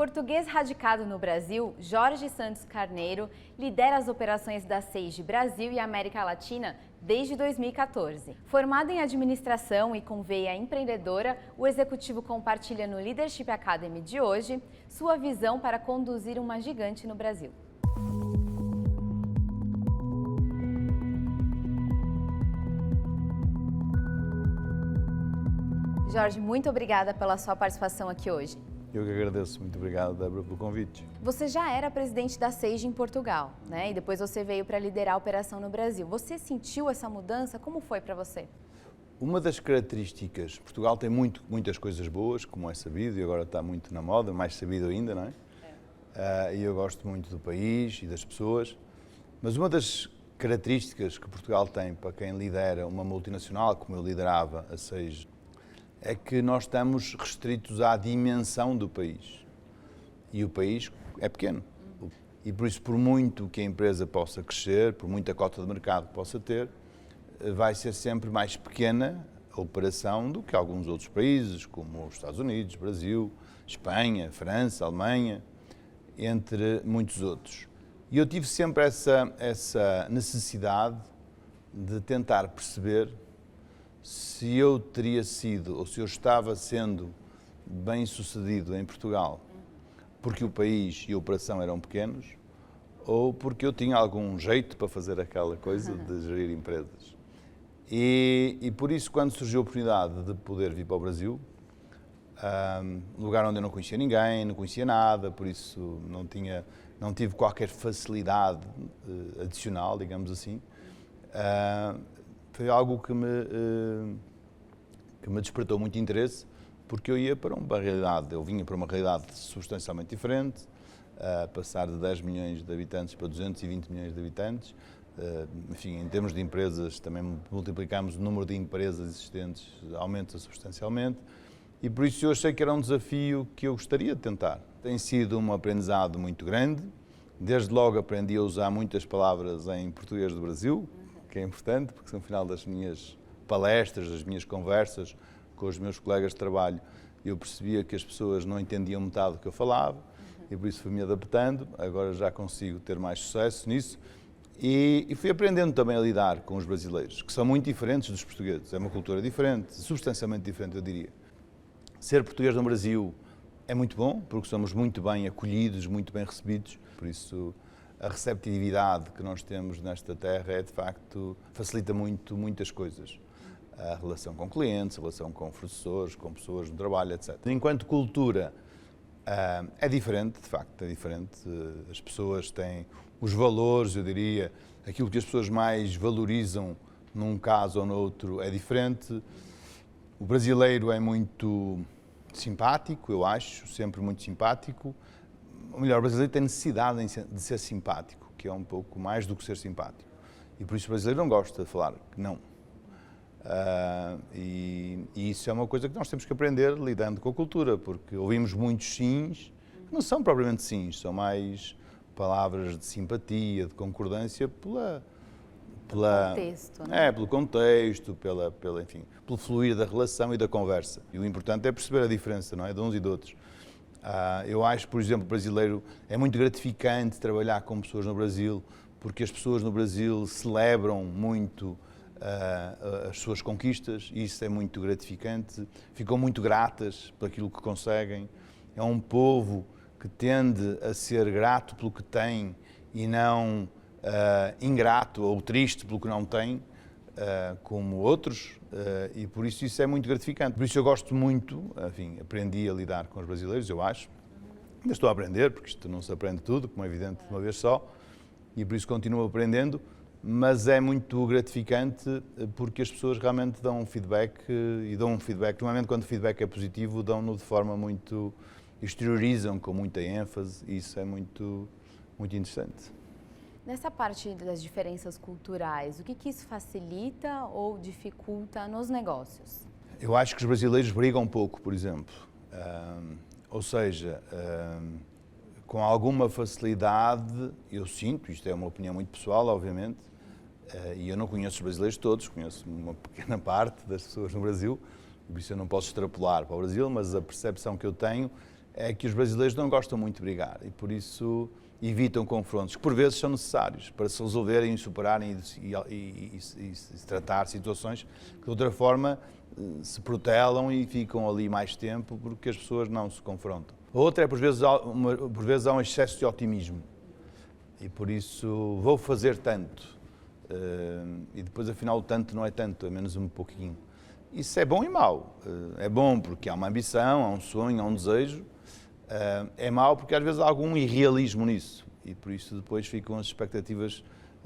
Português radicado no Brasil, Jorge Santos Carneiro lidera as operações da Sage Brasil e América Latina desde 2014. Formado em administração e com veia empreendedora, o executivo compartilha no Leadership Academy de hoje sua visão para conduzir uma gigante no Brasil. Jorge, muito obrigada pela sua participação aqui hoje. Eu que agradeço. Muito obrigado, Débora, pelo convite. Você já era presidente da Sage em Portugal, né? E depois você veio para liderar a operação no Brasil. Você sentiu essa mudança? Como foi para você? Uma das características, Portugal tem muitas coisas boas, como é sabido, e agora está muito na moda, mais sabido ainda, não é? E eu gosto muito do país e das pessoas, mas uma das características que Portugal tem para quem lidera uma multinacional, como eu liderava a Sage, é que nós estamos restritos à dimensão do país. E o país é pequeno. E por isso, por muito que a empresa possa crescer, por muita cota de mercado que possa ter, vai ser sempre mais pequena a operação do que alguns outros países, como os Estados Unidos, Brasil, Espanha, França, Alemanha, entre muitos outros. E eu tive sempre essa necessidade de tentar perceber se eu teria sido, ou se eu estava sendo bem sucedido em Portugal porque o país e a operação eram pequenos ou porque eu tinha algum jeito para fazer aquela coisa de gerir empresas. E por isso, quando surgiu a oportunidade de poder vir para o Brasil, lugar onde eu não conhecia ninguém, não conhecia nada, por isso não tive qualquer facilidade adicional, digamos assim, foi algo que me despertou muito interesse, porque eu ia para uma realidade, eu vinha para uma realidade substancialmente diferente, passar de 10 milhões de habitantes para 220 milhões de habitantes, enfim, em termos de empresas também multiplicamos o número de empresas existentes, aumenta substancialmente, e por isso eu achei que era um desafio que eu gostaria de tentar. Tem sido um aprendizado muito grande, desde logo aprendi a usar muitas palavras em português do Brasil, que é importante, porque no final das minhas palestras, das minhas conversas com os meus colegas de trabalho, eu percebia que as pessoas não entendiam metade do que eu falava, e por isso fui-me adaptando, agora já consigo ter mais sucesso nisso, e fui aprendendo também a lidar com os brasileiros, que são muito diferentes dos portugueses, é uma cultura diferente, substancialmente diferente, eu diria. Ser português no Brasil é muito bom, porque somos muito bem acolhidos, muito bem recebidos, por isso a receptividade que nós temos nesta terra é, de facto, facilita muitas coisas. A relação com clientes, a relação com fornecedores, com pessoas no trabalho, etc. Enquanto cultura, é diferente, de facto, é diferente. As pessoas têm os valores, eu diria, aquilo que as pessoas mais valorizam num caso ou no outro é diferente. O brasileiro é muito simpático, eu acho, sempre muito simpático. O melhor, brasileiro tem necessidade de ser simpático, que é um pouco mais do que ser simpático. E por isso o brasileiro não gosta de falar que não. E isso é uma coisa que nós temos que aprender lidando com a cultura, porque ouvimos muitos sims, que não são propriamente sims, são mais palavras de simpatia, de concordância pelo contexto, né? Pelo contexto, enfim, pelo fluir da relação e da conversa. E o importante é perceber a diferença, não é, de uns e de outros. Eu acho, por exemplo, brasileiro, é muito gratificante trabalhar com pessoas no Brasil, porque as pessoas no Brasil celebram muito as suas conquistas, e isso é muito gratificante, ficam muito gratas por aquilo que conseguem. É um povo que tende a ser grato pelo que tem e não ingrato ou triste pelo que não tem, como outros, e por isso é muito gratificante. Por isso eu gosto muito, enfim, aprendi a lidar com os brasileiros, eu acho. Ainda estou a aprender, porque isto não se aprende tudo, como é evidente, de uma vez só, e por isso continuo aprendendo, mas é muito gratificante porque as pessoas realmente dão um feedback, e dão um feedback, normalmente quando o feedback é positivo, dão-no de forma muito, exteriorizam com muita ênfase, e isso é muito interessante. Nessa parte das diferenças culturais, o que isso facilita ou dificulta nos negócios? Eu acho que os brasileiros brigam um pouco, por exemplo. Ou seja, com alguma facilidade, eu sinto, isto é uma opinião muito pessoal, obviamente, e eu não conheço os brasileiros todos, conheço uma pequena parte das pessoas no Brasil, por isso eu não posso extrapolar para o Brasil, mas a percepção que eu tenho é que os brasileiros não gostam muito de brigar e por isso evitam confrontos, que por vezes são necessários para se resolverem, superarem e se tratar situações que de outra forma se protelam e ficam ali mais tempo porque as pessoas não se confrontam. A outra é por vezes há um excesso de otimismo e por isso vou fazer tanto e depois afinal o tanto não é tanto, é menos um pouquinho. Isso é bom e mau. É bom porque há uma ambição, há um sonho, há um desejo. É mau porque às vezes há algum irrealismo nisso e por isso depois ficam as expectativas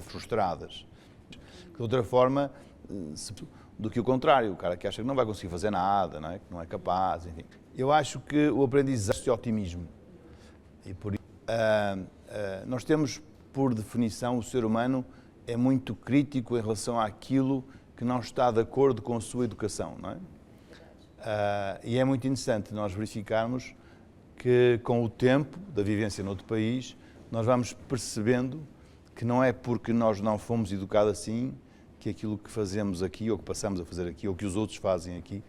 frustradas. De outra forma, do que o contrário, o cara que acha que não vai conseguir fazer nada, não é? Que não é capaz, enfim. Eu acho que o aprendizagem é otimismo e por isso nós temos, por definição, o ser humano é muito crítico em relação àquilo que não está de acordo com a sua educação, não é? E é muito interessante nós verificarmos que com o tempo da vivência noutro país, nós vamos percebendo que não é porque nós não fomos educados assim que aquilo que fazemos aqui, ou que passamos a fazer aqui, ou que os outros fazem aqui,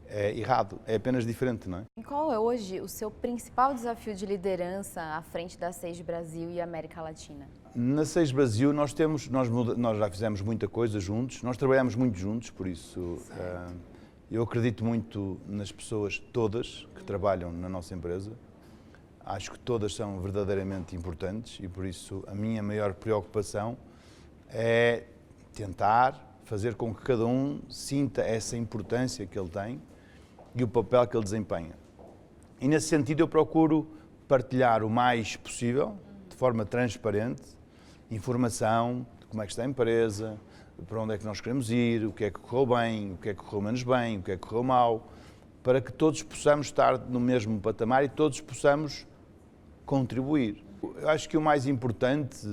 é errado, é apenas diferente, não é? E qual é hoje o seu principal desafio de liderança à frente da Sage Brasil e América Latina? Na Sage Brasil nós já fizemos muita coisa juntos, nós trabalhamos muito juntos, por isso eu acredito muito nas pessoas todas que trabalham na nossa empresa. Acho que todas são verdadeiramente importantes e por isso a minha maior preocupação é tentar fazer com que cada um sinta essa importância que ele tem e o papel que ele desempenha. E nesse sentido eu procuro partilhar o mais possível, de forma transparente, informação de como é que está a empresa, para onde é que nós queremos ir, o que é que correu bem, o que é que correu menos bem, o que é que correu mal, para que todos possamos estar no mesmo patamar e todos possamos contribuir. Eu acho que o mais importante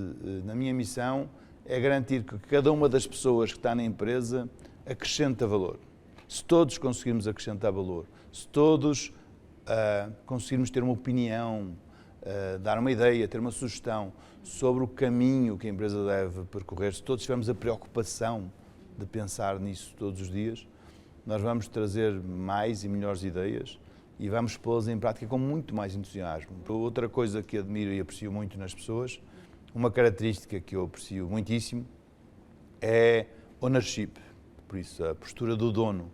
na minha missão é garantir que cada uma das pessoas que está na empresa acrescenta valor. Se todos conseguirmos acrescentar valor, se todos conseguirmos ter uma opinião, dar uma ideia, ter uma sugestão sobre o caminho que a empresa deve percorrer, se todos tivermos a preocupação de pensar nisso todos os dias, nós vamos trazer mais e melhores ideias e vamos pô-las em prática com muito mais entusiasmo. Outra coisa que admiro e aprecio muito nas pessoas, uma característica que eu aprecio muitíssimo, é ownership, por isso a postura do dono.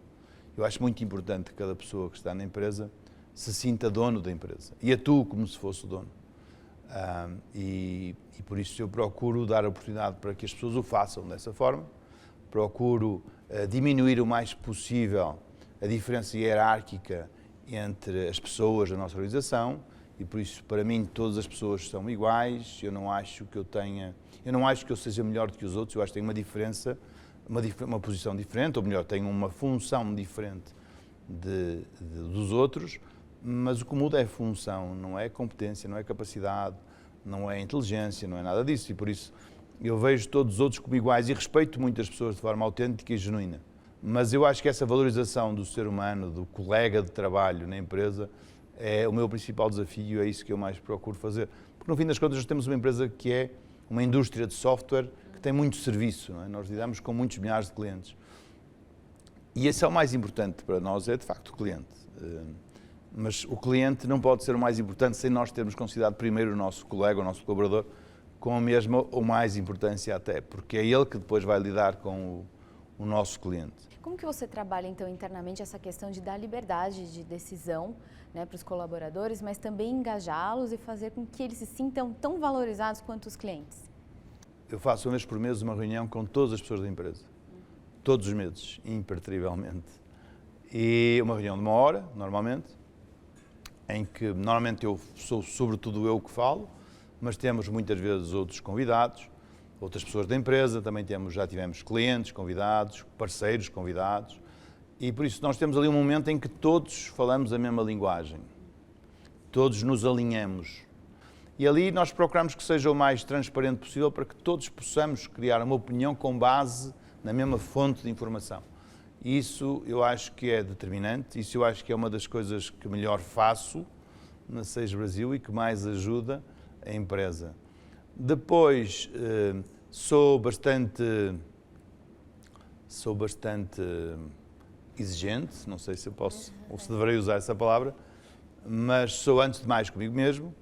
Eu acho muito importante que cada pessoa que está na empresa se sinta dono da empresa e atue como se fosse o dono. E por isso eu procuro dar a oportunidade para que as pessoas o façam dessa forma, procuro diminuir o mais possível a diferença hierárquica entre as pessoas da nossa organização e por isso para mim todas as pessoas são iguais, eu não acho que eu seja melhor do que os outros, eu acho que tenho uma diferença, uma posição diferente, ou melhor, tenho uma função diferente dos outros, mas o que muda é a função, não é competência, não é capacidade, não é inteligência, não é nada disso. E por isso eu vejo todos os outros como iguais e respeito muito as pessoas de forma autêntica e genuína. Mas eu acho que essa valorização do ser humano, do colega de trabalho na empresa, é o meu principal desafio, é isso que eu mais procuro fazer. Porque no fim das contas nós temos uma empresa que é uma indústria de software que tem muito serviço, não é? Nós lidamos com muitos milhares de clientes. E esse é o mais importante para nós, é de facto o cliente. Mas o cliente não pode ser o mais importante sem nós termos considerado primeiro o nosso colega, o nosso colaborador, com a mesma ou mais importância até, porque é ele que depois vai lidar com o nosso cliente. Como que você trabalha então internamente essa questão de dar liberdade de decisão, né, para os colaboradores, mas também engajá-los e fazer com que eles se sintam tão valorizados quanto os clientes? Eu faço uma vez por mês uma reunião com todas as pessoas da empresa, todos os meses, impertrivelmente. E uma reunião de 1 hora, normalmente, em que normalmente eu sou sobretudo eu que falo, mas temos muitas vezes outros convidados, outras pessoas da empresa, também já tivemos clientes convidados, parceiros convidados, e por isso nós temos ali um momento em que todos falamos a mesma linguagem, todos nos alinhamos. E ali nós procuramos que seja o mais transparente possível para que todos possamos criar uma opinião com base na mesma fonte de informação. Isso eu acho que é determinante, isso eu acho que é uma das coisas que melhor faço na Sage Brasil e que mais ajuda a empresa. Depois, sou bastante exigente, não sei se eu posso ou se deverei usar essa palavra, mas sou antes de mais comigo mesmo,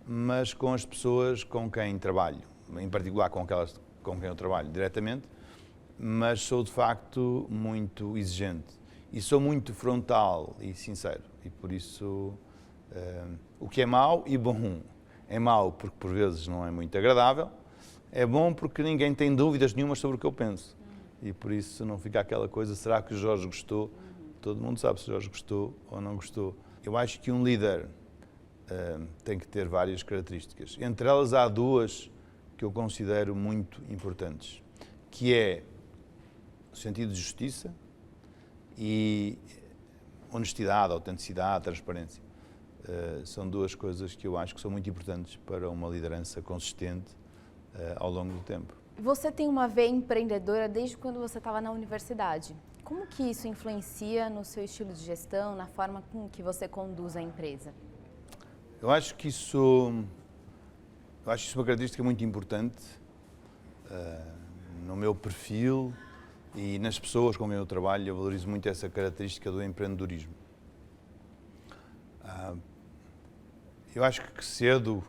mas com as pessoas com quem trabalho, em particular com aquelas com quem eu trabalho diretamente, mas sou de facto muito exigente e sou muito frontal e sincero, e por isso o que é mau e bom. É mau porque por vezes não é muito agradável, é bom porque ninguém tem dúvidas nenhumas sobre o que eu penso, e por isso não fica aquela coisa, será que o Jorge gostou? Todo mundo sabe se o Jorge gostou ou não gostou. Eu acho que um líder tem que ter várias características. Entre elas há duas que eu considero muito importantes, que é o sentido de justiça e honestidade, autenticidade, transparência. São duas coisas que eu acho que são muito importantes para uma liderança consistente ao longo do tempo. Você tem uma veia empreendedora desde quando você estava na universidade. Como que isso influencia no seu estilo de gestão, na forma com que você conduz a empresa? Eu acho que isso é uma característica muito importante no meu perfil e nas pessoas com quem eu trabalho. Eu valorizo muito essa característica do empreendedorismo. Eu acho que cedo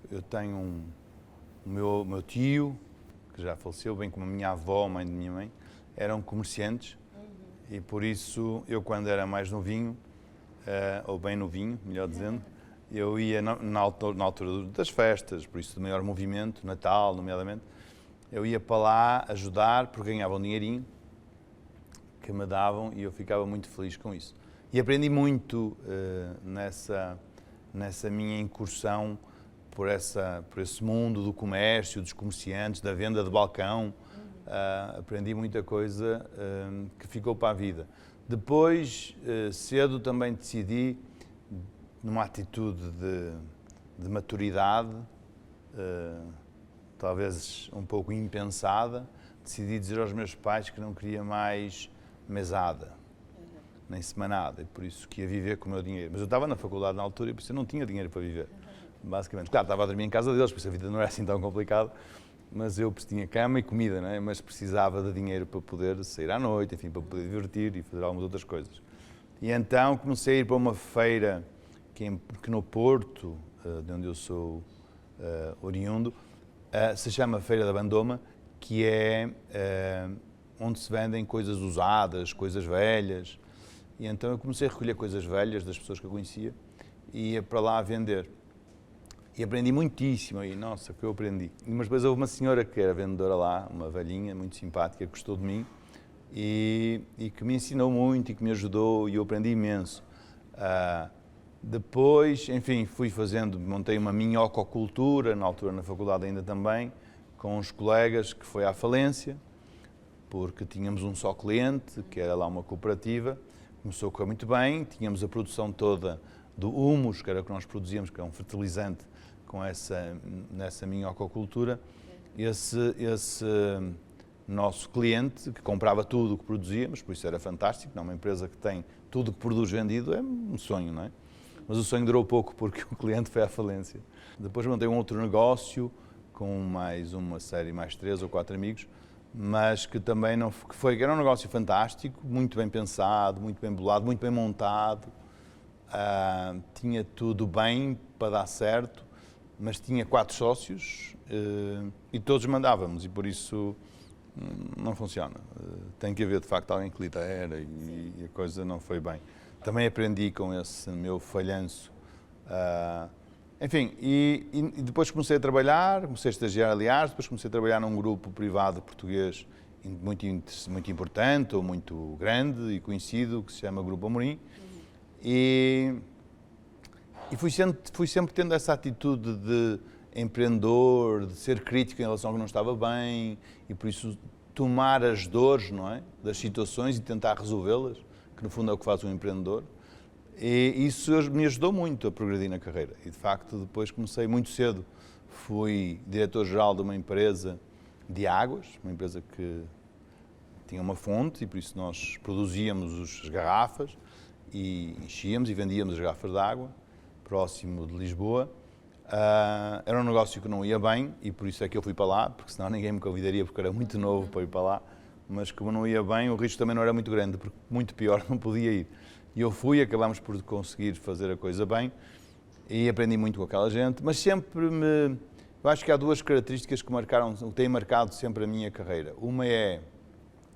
eu tenho o meu tio, que já faleceu, bem como a minha avó, mãe de minha mãe, eram comerciantes. E por isso, eu quando era mais novinho, ou bem novinho, melhor dizendo, eu ia na altura das festas, por isso de maior movimento, Natal, nomeadamente, eu ia para lá ajudar, porque ganhava um dinheirinho que me davam e eu ficava muito feliz com isso. E aprendi muito nessa minha incursão por esse mundo do comércio, dos comerciantes, da venda de balcão. Aprendi muita coisa que ficou para a vida. Depois, cedo também decidi, numa atitude de maturidade, talvez um pouco impensada, decidi dizer aos meus pais que não queria mais mesada, nem semanada, e por isso que ia viver com o meu dinheiro. Mas eu estava na faculdade na altura e por isso eu não tinha dinheiro para viver, basicamente. Claro, estava a dormir em casa deles, por isso a vida não era assim tão complicada, mas eu tinha cama e comida, não é? Mas precisava de dinheiro para poder sair à noite, enfim, para poder divertir e fazer algumas outras coisas. E então comecei a ir para uma feira que no Porto, de onde eu sou oriundo, se chama Feira da Bandoma, que é onde se vendem coisas usadas, coisas velhas. E então eu comecei a recolher coisas velhas das pessoas que eu conhecia e ia para lá a vender. E aprendi muitíssimo aí, nossa, o que eu aprendi. Mas depois houve uma senhora que era vendedora lá, uma velhinha, muito simpática, que gostou de mim e que me ensinou muito e que me ajudou e eu aprendi imenso. Depois, enfim, montei uma minhococultura, na altura na faculdade ainda também, com uns colegas, que foi à falência, porque tínhamos um só cliente, que era lá uma cooperativa, começou a correr muito bem, tínhamos a produção toda do humus, que era o que nós produzíamos, que é um fertilizante, nessa minhococultura. Esse nosso cliente, que comprava tudo o que produzíamos, por isso era fantástico, não é? Uma empresa que tem tudo o que produz vendido, é um sonho, não é? Mas o sonho durou pouco porque o cliente foi à falência. Depois montei um outro negócio com mais 3 ou 4 amigos, mas que também era um negócio fantástico, muito bem pensado, muito bem bolado, muito bem montado, tinha tudo bem para dar certo, mas tinha 4 sócios e todos mandávamos e por isso não funciona. Tem que haver de facto alguém que lidera e a coisa não foi bem. Também aprendi com esse meu falhanço. Enfim, e depois comecei a trabalhar, comecei a estagiar, aliás, depois comecei a trabalhar num grupo privado português muito importante, ou muito grande e conhecido, que se chama Grupo Amorim. E fui sempre tendo essa atitude de empreendedor, de ser crítico em relação ao que não estava bem, e por isso tomar as dores, não é, das situações e tentar resolvê-las, que no fundo é o que faz um empreendedor. E isso me ajudou muito a progredir na carreira. E de facto depois comecei muito cedo. Fui diretor-geral de uma empresa de águas, uma empresa que tinha uma fonte e por isso nós produzíamos as garrafas e enchíamos e vendíamos as garrafas de água, próximo de Lisboa. Era um negócio que não ia bem e por isso é que eu fui para lá, porque senão ninguém me convidaria porque era muito novo para ir para lá. Mas como não ia bem, o risco também não era muito grande, porque muito pior não podia ir. E eu fui, acabámos por conseguir fazer a coisa bem e aprendi muito com aquela gente, mas eu acho que há duas características que têm marcado sempre a minha carreira. Uma é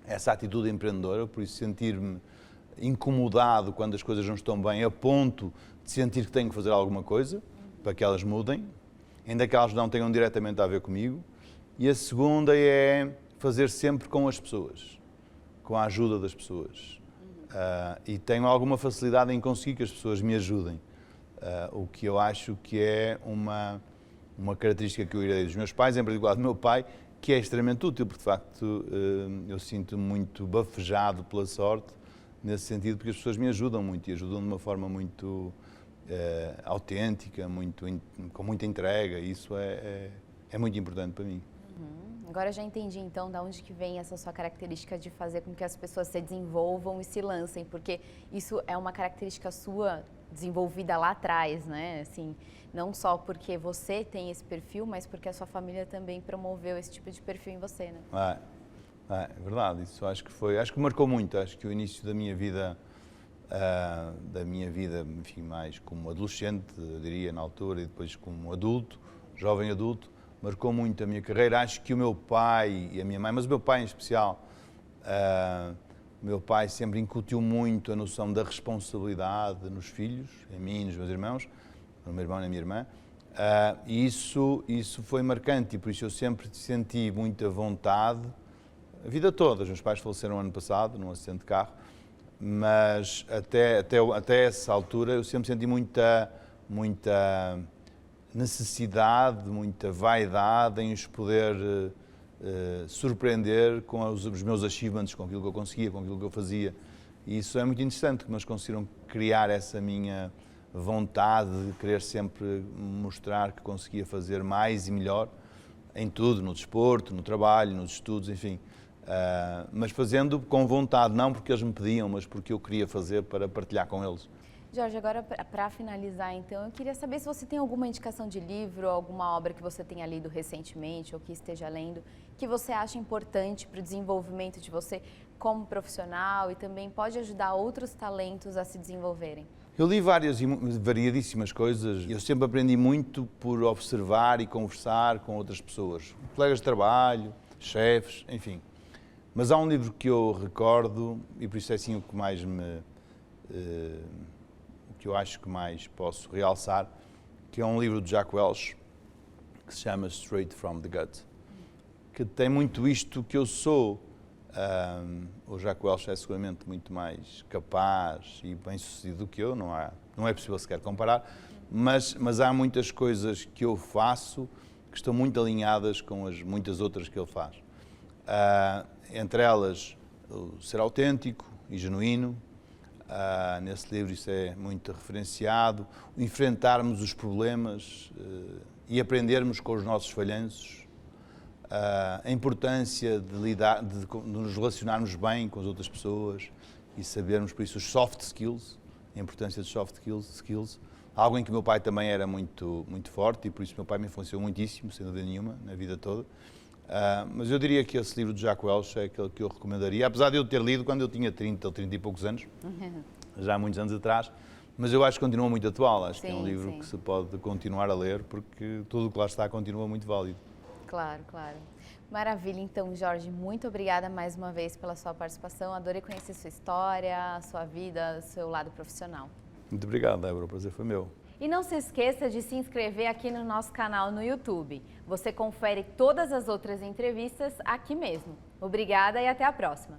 essa atitude empreendedora, por isso sentir-me incomodado quando as coisas não estão bem, a ponto de sentir que tenho que fazer alguma coisa para que elas mudem, ainda que elas não tenham diretamente a ver comigo. E a segunda é fazer sempre com as pessoas, com a ajuda das pessoas. E tenho alguma facilidade em conseguir que as pessoas me ajudem, o que eu acho que é uma característica que eu herdei dos meus pais, em particular do meu pai, que é extremamente útil, porque de facto eu sinto-me muito bafejado pela sorte, nesse sentido, porque as pessoas me ajudam muito e ajudam de uma forma muito autêntica, com muita entrega, e isso é muito importante para mim. Agora eu já entendi então de onde que vem essa sua característica de fazer com que as pessoas se desenvolvam e se lancem, porque isso é uma característica sua desenvolvida lá atrás, né? Assim, não só porque você tem esse perfil, mas porque a sua família também promoveu esse tipo de perfil em você, né? É verdade, isso acho que marcou muito, acho que o início da minha vida, enfim, mais como adolescente, eu diria, na altura, e depois como adulto, jovem adulto, marcou muito a minha carreira. Acho que o meu pai e a minha mãe, mas o meu pai em especial, o meu pai sempre incutiu muito a noção da responsabilidade nos filhos, em mim e nos meus irmãos, no meu irmão e na minha irmã, e isso foi marcante, e por isso eu sempre senti muita vontade, a vida toda. Os meus pais faleceram ano passado, num acidente de carro, mas até essa altura eu sempre senti muita necessidade, muita vaidade em os poder surpreender com os meus achievements, com aquilo que eu conseguia, com aquilo que eu fazia. E isso é muito interessante, que eles conseguiram criar essa minha vontade de querer sempre mostrar que conseguia fazer mais e melhor em tudo, no desporto, no trabalho, nos estudos, enfim. Mas fazendo com vontade, não porque eles me pediam, mas porque eu queria fazer para partilhar com eles. Jorge, agora para finalizar então, eu queria saber se você tem alguma indicação de livro, alguma obra que você tenha lido recentemente ou que esteja lendo, que você acha importante para o desenvolvimento de você como profissional e também pode ajudar outros talentos a se desenvolverem. Eu li variadíssimas coisas. Eu sempre aprendi muito por observar e conversar com outras pessoas, colegas de trabalho, chefes, enfim. Mas há um livro que eu recordo, e por isso é assim o que mais que eu acho que mais posso realçar, que é um livro de Jack Welch, que se chama Straight from the Gut, que tem muito isto que eu sou. O Jack Welch é seguramente muito mais capaz e bem-sucedido do que eu, não é possível sequer comparar, mas há muitas coisas que eu faço que estão muito alinhadas com as muitas outras que ele faz. Entre elas, o ser autêntico e genuíno. Nesse livro isso é muito referenciado, enfrentarmos os problemas e aprendermos com os nossos falhanços, a importância de nos relacionarmos bem com as outras pessoas e sabermos, por isso, os soft skills, a importância dos soft skills, algo em que o meu pai também era muito forte e por isso o meu pai me influenciou muitíssimo, sem dúvida nenhuma, na vida toda. Mas eu diria que esse livro de Jack Welch é aquele que eu recomendaria, apesar de eu ter lido quando eu tinha 30 ou 30 e poucos anos, já há muitos anos atrás, mas eu acho que continua muito atual, acho que é um livro que se pode continuar a ler, porque tudo o que lá está continua muito válido. Claro, claro. Maravilha, então, Jorge, muito obrigada mais uma vez pela sua participação, adorei conhecer sua história, sua vida, seu lado profissional. Muito obrigado, Débora, o prazer foi meu. E não se esqueça de se inscrever aqui no nosso canal no YouTube. Você confere todas as outras entrevistas aqui mesmo. Obrigada e até a próxima!